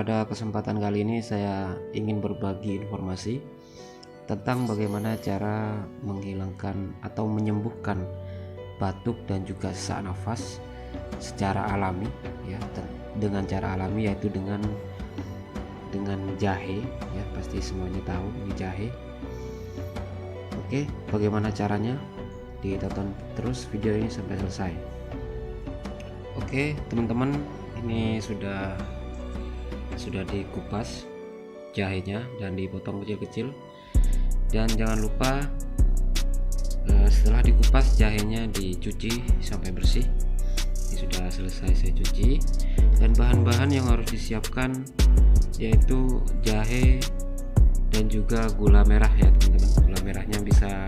pada kesempatan kali ini saya ingin berbagi informasi tentang bagaimana cara menghilangkan atau menyembuhkan batuk dan juga sesak nafas secara alami ya, dengan cara alami, yaitu dengan jahe ya. Pasti semuanya tahu ini jahe. Oke, bagaimana caranya? Ditonton terus video ini sampai selesai. Oke teman-teman, ini sudah dikupas jahenya dan dipotong kecil-kecil, dan jangan lupa setelah dikupas jahenya dicuci sampai bersih. Ini sudah selesai saya cuci, dan bahan-bahan yang harus disiapkan yaitu jahe dan juga gula merah ya teman-teman. Gula merahnya bisa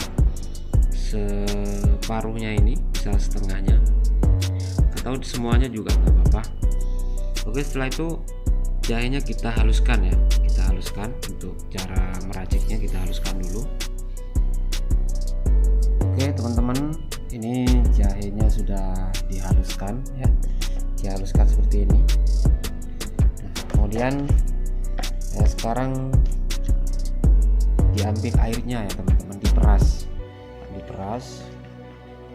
separuhnya, ini bisa setengahnya, atau semuanya juga nggak apa-apa. Oke, setelah itu jahenya kita haluskan ya, kita haluskan. Untuk cara meraciknya kita haluskan dulu. Oke teman-teman, ini jahenya sudah dihaluskan ya, dihaluskan seperti ini. Nah, kemudian sekarang diambil airnya ya teman-teman, diperas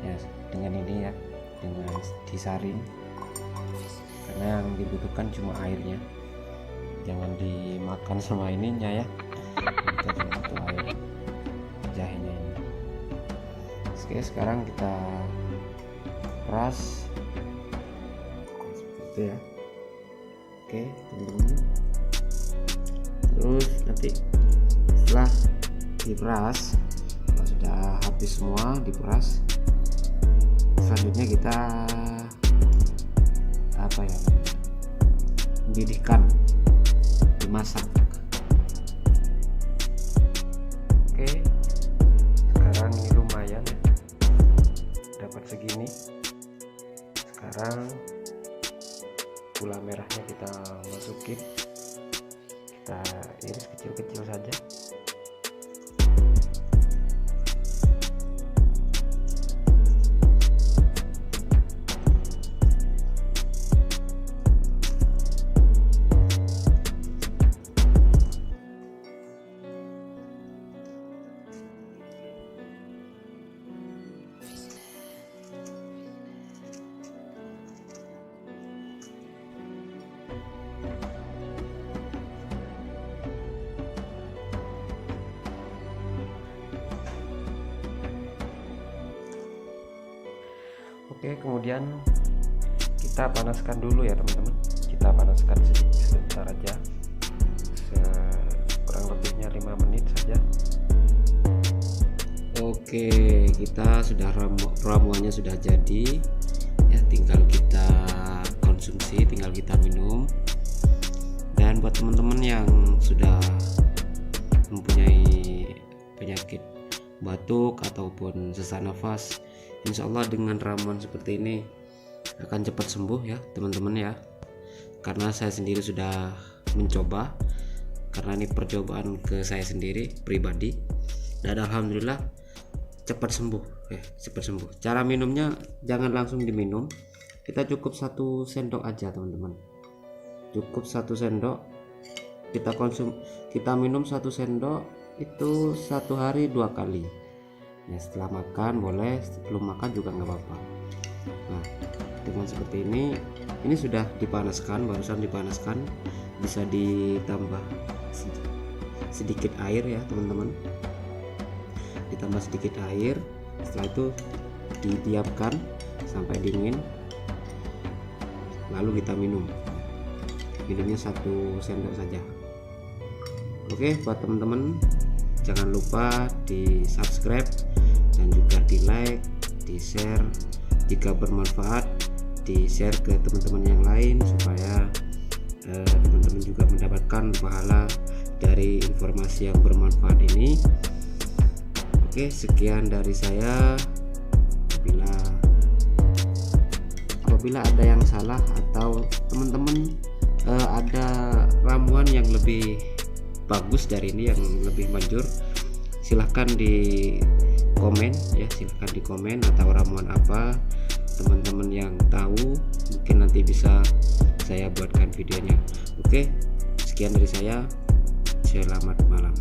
ya dengan ini ya, dengan disaring, karena yang dibutuhkan cuma airnya, jangan dimakan sama ininya ya, kita cuma butuh air jahenya ini. Oke, sekarang kita peras seperti itu ya. Oke teman-teman, terus nanti setelah diperas, kalau sudah habis semua diperas, selanjutnya kita mendidihkan, dimasak. Oke, sekarang ini lumayan ya, dapat segini. Sekarang gula merahnya kita masukin, kita iris kecil-kecil saja. Oke, kemudian kita panaskan dulu ya teman-teman, kita panaskan sebentar aja, kurang lebihnya 5 menit saja. Oke, kita sudah ramuannya sudah jadi ya, tinggal kita konsumsi, tinggal kita minum. Dan buat teman-teman yang sudah mempunyai penyakit batuk ataupun sesak nafas, insya Allah dengan ramuan seperti ini akan cepat sembuh ya teman-teman ya, karena saya sendiri sudah mencoba, karena ini percobaan ke saya sendiri pribadi, dan alhamdulillah cepat sembuh ya, cepat sembuh. Cara minumnya jangan langsung diminum, kita cukup 1 sendok aja teman-teman, cukup 1 sendok kita minum 1 sendok itu 1 hari 2 kali ya. Setelah makan boleh, sebelum makan juga nggak apa-apa. Nah, dengan seperti ini sudah dipanaskan, barusan dipanaskan, bisa ditambah sedikit air ya teman-teman, ditambah sedikit air. Setelah itu didiamkan sampai dingin, lalu kita minumnya 1 sendok saja. Oke, buat teman-teman jangan lupa di subscribe dan juga di like, di share, jika bermanfaat di share ke teman-teman yang lain, supaya teman-teman juga mendapatkan pahala dari informasi yang bermanfaat ini. Oke, sekian dari saya. Apabila ada yang salah atau teman-teman ada ramuan yang lebih bagus dari ini, yang lebih manjur, silahkan di komen ya, silahkan di komen, atau ramuan apa teman-teman yang tahu, mungkin nanti bisa saya buatkan videonya. Oke, Sekian dari saya, selamat malam.